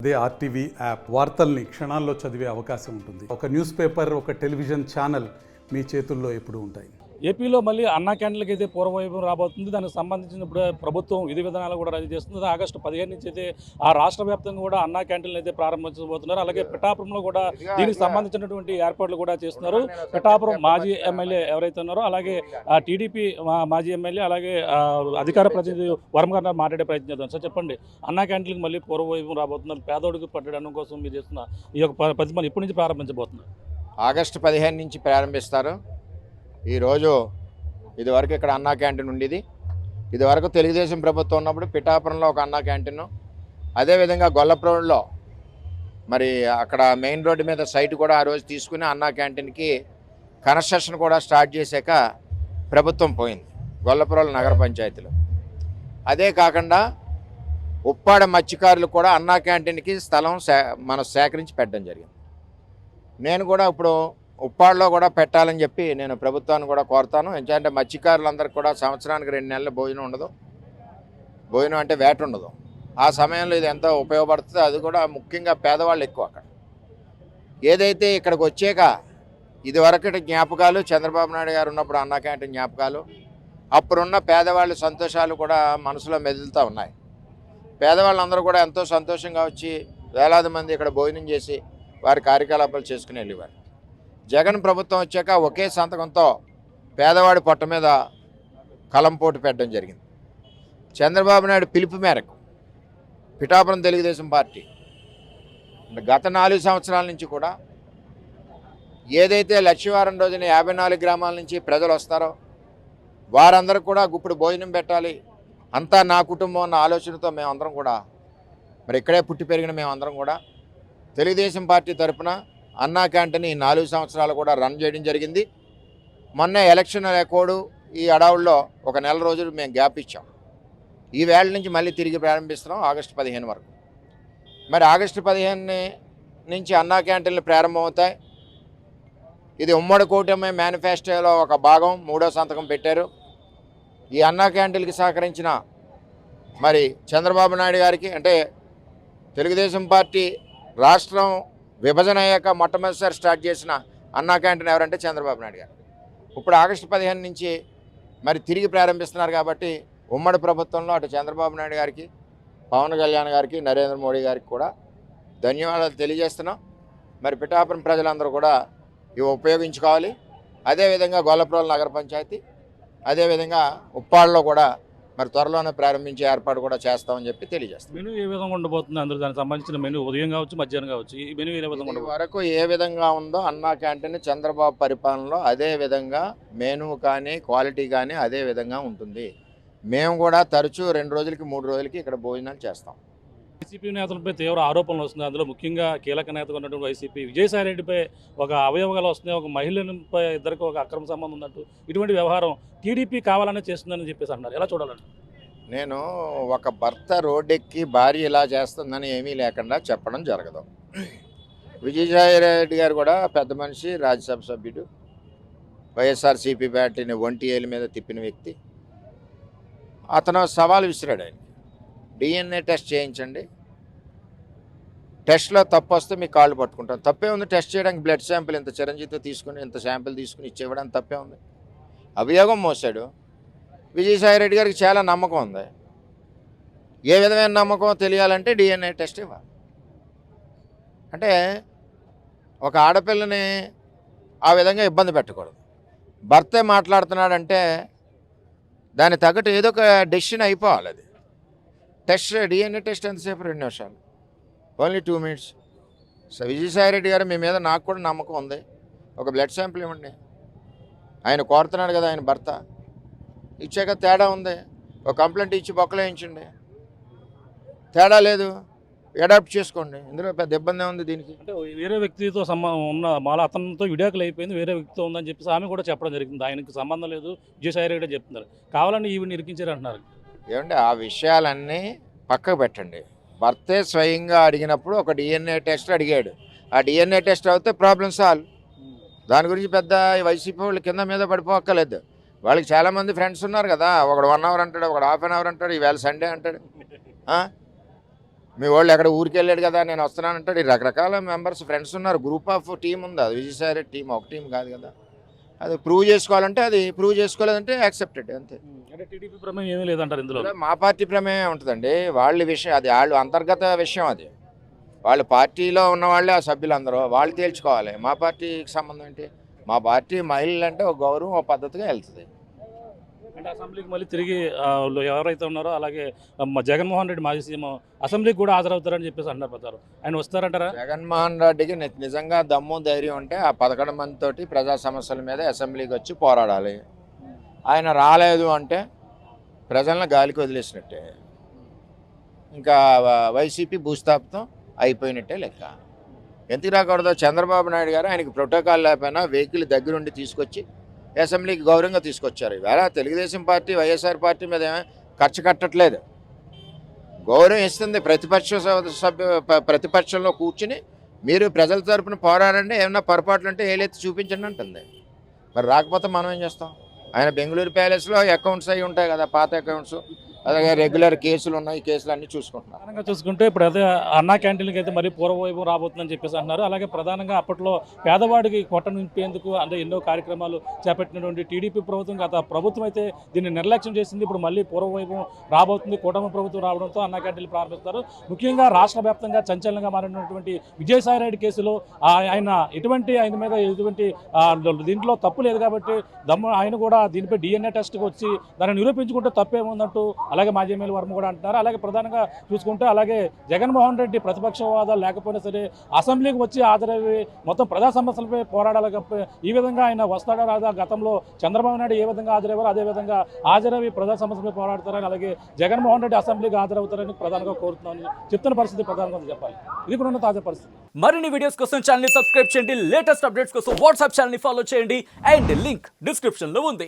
అదే RTV app వార్తల్ని క్షణాల్లో చదివే అవకాశం ఉంటుంది. ఒక న్యూస్ పేపర్, ఒక టెలివిజన్ ఛానల్ మీ చేతుల్లో ఎప్పుడూ ఉంటాయి. ఏపీలో మళ్ళీ అన్నా క్యాంటీన్లకి అయితే పూర్వవైభవం రాబోతుంది. దానికి సంబంధించిన ఇప్పుడు ప్రభుత్వం విధి విధానాలు కూడా రద్దు చేస్తుంది. ఆగస్టు 15 నుంచి అయితే ఆ రాష్ట్ర వ్యాప్తంగా కూడా అన్నా క్యాంటీన్లు అయితే ప్రారంభించబోతున్నారు. అలాగే పిఠాపురంలో కూడా దీనికి సంబంధించినటువంటి ఏర్పాట్లు కూడా చేస్తున్నారు. పిఠాపురం మాజీ ఎమ్మెల్యే ఎవరైతే ఉన్నారో అలాగే టీడీపీ మాజీ ఎమ్మెల్యే అలాగే అధికార ప్రతినిధి వర్మ గారు మాట్లాడే ప్రయత్నం చేద్దాం. సార్ చెప్పండి, అన్నా క్యాంటీన్కి మళ్ళీ పూర్వవైభవం రాబోతున్నారు. పేదోడికి పట్టడం కోసం మీరు చేస్తున్న ఈ యొక్క ప్రతిమను ఎప్పటి నుంచి ప్రారంభించబోతున్నారు? ఆగస్టు 15 నుంచి ప్రారంభిస్తారు. ఈరోజు ఇదివరకు ఇక్కడ అన్నా క్యాంటీన్ ఉండేది. ఇదివరకు తెలుగుదేశం ప్రభుత్వం ఉన్నప్పుడు పిఠాపురంలో ఒక అన్నా క్యాంటీను, అదేవిధంగా గొల్లప్రోడ్లో మరి అక్కడ మెయిన్ రోడ్డు మీద సైట్ కూడా ఆ రోజు తీసుకుని అన్నా క్యాంటీన్కి కన్స్ట్రక్షన్ కూడా స్టార్ట్ చేశాక ప్రభుత్వం పోయింది గొల్లప్రోడ్ల నగర పంచాయతీలో. అదే కాకుండా ఉప్పాడ మత్స్యకారులు కూడా అన్నా క్యాంటీన్కి స్థలం మనం సేకరించి పెట్టడం జరిగింది. నేను కూడా ఇప్పుడు ఉప్పాడలో కూడా పెట్టాలని చెప్పి నేను ప్రభుత్వాన్ని కూడా కోరుతాను. ఎందుకంటే మత్స్యకారులందరికీ కూడా సంవత్సరానికి 2 నెలలు భోజనం ఉండదు, భోజనం అంటే వేట ఉండదు. ఆ సమయంలో ఇది ఎంతో ఉపయోగపడుతుంది. అది కూడా ముఖ్యంగా పేదవాళ్ళు ఎక్కువ అక్కడ. ఏదైతే ఇక్కడికి వచ్చాక ఇదివరకటి జ్ఞాపకాలు, చంద్రబాబు నాయుడు గారు ఉన్నప్పుడు అన్నా క్యాంటీన్ జ్ఞాపకాలు, అప్పుడున్న పేదవాళ్ళ సంతోషాలు కూడా మనసులో మెదులుతూ ఉన్నాయి. పేదవాళ్ళందరూ కూడా ఎంతో సంతోషంగా వచ్చి వేలాది మంది ఇక్కడ భోజనం చేసి వారి కార్యకలాపాలు చేసుకుని వెళ్ళేవారు. జగన్ ప్రభుత్వం వచ్చాక ఒకే సంతకంతో పేదవాడి పొట్ట మీద కలంపోటు పెట్టడం జరిగింది. చంద్రబాబు నాయుడు పిలుపు మేరకు పిఠాపురం తెలుగుదేశం పార్టీ గత 4 సంవత్సరాల నుంచి కూడా ఏదైతే లక్షవారం రోజున 54 గ్రామాల నుంచి ప్రజలు వస్తారో వారందరూ కూడా గుప్పుడు భోజనం పెట్టాలి, అంతా నా కుటుంబం అన్న ఆలోచనతో మేమందరం కూడా మరి ఇక్కడే పుట్టి పెరిగిన మేమందరం కూడా తెలుగుదేశం పార్టీ తరఫున అన్నా క్యాంటీన్ ఈ 4 సంవత్సరాలు కూడా రన్ చేయడం జరిగింది. మొన్న ఎలక్షన్ కోడ్ ఈ అడవుల్లో ఒక నెల రోజులు మేము గ్యాప్ ఇచ్చాం. ఈ వేళ నుంచి మళ్ళీ తిరిగి ప్రారంభిస్తున్నాం ఆగస్టు 15 వరకు. మరి ఆగస్టు 15 నుంచి అన్నా క్యాంటీన్లు ప్రారంభమవుతాయి. ఇది ఉమ్మడి కూటమి మేనిఫెస్టోలో ఒక భాగం, 3వ సంతకం పెట్టారు. ఈ అన్నా క్యాంటీన్కి సహకరించిన మరి చంద్రబాబు నాయుడు గారికి, అంటే తెలుగుదేశం పార్టీ రాష్ట్రం విభజన అయ్యాక మొట్టమొదటిసారి స్టార్ట్ చేసిన అన్నా క్యాంటీన్ ఎవరంటే చంద్రబాబు నాయుడు గారు. ఇప్పుడు ఆగస్టు 15 నుంచి మరి తిరిగి ప్రారంభిస్తున్నారు. కాబట్టి ఉమ్మడి ప్రభుత్వంలో అటు చంద్రబాబు నాయుడు గారికి, పవన్ కళ్యాణ్ గారికి, నరేంద్ర మోడీ గారికి కూడా ధన్యవాదాలు తెలియజేస్తున్నాం. మరి పిఠాపురం ప్రజలందరూ కూడా ఇవి ఉపయోగించుకోవాలి. అదేవిధంగా గొల్లప్రోడ్ల నగర పంచాయతీ, అదేవిధంగా ఉప్పాడలో కూడా మరి త్వరలోనే ప్రారంభించే ఏర్పాటు కూడా చేస్తామని చెప్పి తెలియజేస్తాం. మెనూ ఏ విధంగా ఉండబోతుంది? అందరూ దానికి సంబంధించిన మెనూ ఉదయం కావచ్చు, మధ్యాహ్నం కావచ్చు, ఈ మెనూ ఏ విధంగా ఉండబోతుంది? వరకు ఏ విధంగా ఉందో అన్నా క్యాంటీన్ చంద్రబాబు పరిపాలనలో అదే విధంగా మెనూ కానీ క్వాలిటీ కానీ అదే విధంగా ఉంటుంది. మేము కూడా తరచూ 2 రోజులకి 3 రోజులకి ఇక్కడ భోజనాలు చేస్తాం. వైసీపీ నేతలపై తీవ్ర ఆరోపణలు వస్తున్నాయి. అందులో ముఖ్యంగా కీలక నేతగా ఉన్నటువంటి వైసీపీ విజయసాయిరెడ్డిపై ఒక అవయవగాలు వస్తున్నాయి, ఒక మహిళలపై ఇద్దరికి ఒక అక్రమ సంబంధం ఉన్నట్టు ఇటువంటి వ్యవహారం టీడీపీ కావాలనే చేస్తుందని చెప్పేసి అంటున్నారు. ఎలా చూడాలండి? నేను ఒక భర్త రోడ్డెక్కి భార్య ఇలా చేస్తుందని ఏమీ లేకుండా చెప్పడం జరగదు. విజయసాయిరెడ్డి గారు కూడా పెద్ద మనిషి, రాజ్యసభ సభ్యుడు, వైఎస్ఆర్సీపీ పార్టీని ఒంటి ఏళ్ళ మీద తిప్పిన వ్యక్తి. అతను సవాల్ విసిరాడు. ఆయన డిఎన్ఏ టెస్ట్ చేయించండి, టెస్ట్లో తప్పు వస్తే మీ కాళ్ళు పట్టుకుంటాం. తప్పే ఉంది టెస్ట్ చేయడానికి. బ్లడ్ శాంపిల్ ఇంత చిరంజీవితో తీసుకుని ఇంత శాంపిల్ తీసుకుని ఇచ్చేయడానికి తప్పే ఉంది. అభియోగం మోసాడు. విజయసాయిరెడ్డి గారికి చాలా నమ్మకం ఉంది. ఏ విధమైన నమ్మకం తెలియాలంటే డిఎన్ఏ టెస్ట్ ఇవ్వాలి. అంటే ఒక ఆడపిల్లని ఆ విధంగా ఇబ్బంది పెట్టకూడదు. భర్తే మాట్లాడుతున్నాడంటే దాని తగ్గట్టు ఏదో ఒక డెసిషన్ అయిపోవాలి. అది టెస్ట్, డిఎన్ఏ టెస్ట్ ఎంతసేపు? 2 నిమిషాలు, ఓన్లీ 2 మినిట్స్. సో విజయసాయిరెడ్డి గారు మీ మీద నాకు కూడా నమ్మకం ఉంది. ఒక బ్లడ్ శాంపిల్ ఇవ్వండి. ఆయన కోరుతున్నాడు కదా, ఆయన భర్త. ఇచ్చాక తేడా ఉంది, ఒక కంప్లైంట్ ఇచ్చి బొక్కలు వేయించండి. తేడా లేదు, అడాప్ట్ చేసుకోండి. ఇందులో పెద్ద ఇబ్బంది ఉంది దీనికి. అంటే వేరే వ్యక్తితో ఉన్న మళ్ళీ అతనితో విడాకులు అయిపోయింది, వేరే వ్యక్తితో ఉందని చెప్పేసి ఆమె కూడా చెప్పడం జరిగింది. ఆయనకి సంబంధం లేదు, విజయసాయిరెడ్డి చెప్తున్నారు. కావాలని ఈవిని ఇరికించారు అంటున్నారు. ఏమంటే ఆ విషయాలన్నీ పక్కకు పెట్టండి. భర్తే స్వయంగా అడిగినప్పుడు ఒక డిఎన్ఏ టెస్ట్ అడిగాడు. ఆ డిఎన్ఏ టెస్ట్ అవుతే ప్రాబ్లం సాల్వ్. దాని గురించి పెద్ద వైసీపీ వాళ్ళు కింద మీద పడిపోక్కర్లేదు. వాళ్ళకి చాలామంది ఫ్రెండ్స్ ఉన్నారు కదా. ఒకడు 1 అవర్ అంటాడు, ఒకడు ½ అన్ అవర్ అంటాడు, ఈవేళ సండే అంటాడు. మీ వాళ్ళు ఎక్కడ ఊరికి వెళ్ళాడు కదా నేను వస్తున్నానంటాడు. ఈ రకరకాల మెంబర్స్ ఫ్రెండ్స్ ఉన్నారు, గ్రూప్ ఆఫ్ టీం ఉంది. అది విజయసాయి రెడ్డి టీం ఒక టీం కాదు కదా. అది ప్రూవ్ చేసుకోవాలంటే అది, ప్రూవ్ చేసుకోలేదంటే యాక్సెప్టెడ్ అంతే. అంటే టీడీపీ ప్రమేయం ఏమీ లేదంటారు ఇందులో. మా పార్టీ ప్రమేయం ఉంటుందండి, వాళ్ళ విషయం అది, వాళ్ళు అంతర్గత విషయం అది. వాళ్ళ పార్టీలో ఉన్న వాళ్ళే ఆ సభ్యులందరూ వాళ్ళు తేల్చుకోవాలి. మా పార్టీకి సంబంధం ఏంటి? మా పార్టీ మహిళలు అంటే ఒక గౌరవం, ఒక పద్ధతిగా వెళ్తుంది. అంటే అసెంబ్లీకి మళ్ళీ తిరిగి ఎవరైతే ఉన్నారో అలాగే జగన్మోహన్ రెడ్డి మాజీ సీఎం అసెంబ్లీకి కూడా హాజరవుతారని చెప్పేసి అంటున్నారు ప్రచారం. ఆయన వస్తారంటారా? జగన్మోహన్ రెడ్డికి నిజంగా దమ్ము ధైర్యం ఉంటే ఆ 11 మందితోటి ప్రజా సమస్యల మీద అసెంబ్లీకి వచ్చి పోరాడాలి. ఆయన రాలేదు అంటే ప్రజలను గాలికి వదిలేసినట్టే, ఇంకా వైసీపీ భూస్థాపితం అయిపోయినట్టే లెక్క. ఎందుకు రాకూడదు? చంద్రబాబు నాయుడు గారు ఆయనకి ప్రోటోకాల్ లేకపోయినా వెహికల్ దగ్గరుండి తీసుకొచ్చి అసెంబ్లీకి గౌరవంగా తీసుకొచ్చారు. ఇవాళ తెలుగుదేశం పార్టీ వైఎస్ఆర్ పార్టీ మీద ఖర్చు కట్టట్లేదు, గౌరవం ఇస్తుంది. ప్రతిపక్షంలో కూర్చుని మీరు ప్రజల తరపున పోరాడండి, ఏమన్నా పొరపాట్లు అంటే ఏలెత్తి చూపించండి అంటుంది. మరి రాకపోతే మనం ఏం చేస్తాం? ఆయన బెంగళూరు ప్యాలెస్లో అకౌంట్స్ అవి ఉంటాయి కదా, పాత అకౌంట్స్, అలాగే రెగ్యులర్ కేసులు ఉన్నాయి, కేసులు అన్నీ చూసుకుంటున్నారు. ప్రధానంగా చూసుకుంటే ఇప్పుడు అదే అన్నా క్యాంటీన్కి అయితే మరీ పూర్వవైభవం రాబోతుందని చెప్పేసి అంటున్నారు. అలాగే ప్రధానంగా అప్పట్లో పేదవాడికి కొట్ట నింపేందుకు అంటే ఎన్నో కార్యక్రమాలు చేపట్టినటువంటి టీడీపీ ప్రభుత్వం, గత ప్రభుత్వం అయితే దీన్ని నిర్లక్ష్యం చేసింది. ఇప్పుడు మళ్ళీ పూర్వవైభవం రాబోతుంది, కూటమి ప్రభుత్వం రావడంతో అన్నా క్యాంటీన్లు ప్రారంభిస్తారు. ముఖ్యంగా రాష్ట్ర వ్యాప్తంగా సంచలనంగా మారినటువంటి విజయసాయి రెడ్డి కేసులో ఆయన మీద ఎటువంటి దీంట్లో తప్పు లేదు కాబట్టి ఆయన కూడా దీనిపై DNA టెస్ట్కి వచ్చి దాన్ని నిరూపించుకుంటే తప్పేముందంటూ అలాగే మాజీ ఎమ్మెల్యే వర్మ కూడా అంటున్నారు. అలాగే ప్రధానంగా చూసుకుంటే అలాగే జగన్మోహన్ రెడ్డి ప్రతిపక్ష హోదాలు లేకపోయినా సరే అసెంబ్లీకి వచ్చి హాజరయ్యి మొత్తం ప్రజా సమస్యలపై పోరాడాలి. ఈ విధంగా ఆయన వస్తాడా రాదా? గతంలో చంద్రబాబు నాయుడు ఏ విధంగా హాజరయ్యారో అదేవిధంగా హాజరయ్యి ప్రజా సమస్యలపై పోరాడతారని, అలాగే జగన్మోహన్ రెడ్డి అసెంబ్లీకి హాజరవుతారని ప్రధానంగా కోరుతున్నాను. చెప్తున్న పరిస్థితి ప్రధానంగా చెప్పాలి. ఇది కూడా ఉన్న తాజా పరిస్థితి. మరిన్ని వీడియోస్ కోసం ఛానల్ ని సబ్స్క్రైబ్ చేయండి, లేటెస్ట్ అప్డేట్స్ కోసం వాట్సాప్ ఛానల్ ని ఫాలో చేయండి అండ్ లింక్ డిస్క్రిప్షన్ లో ఉంది.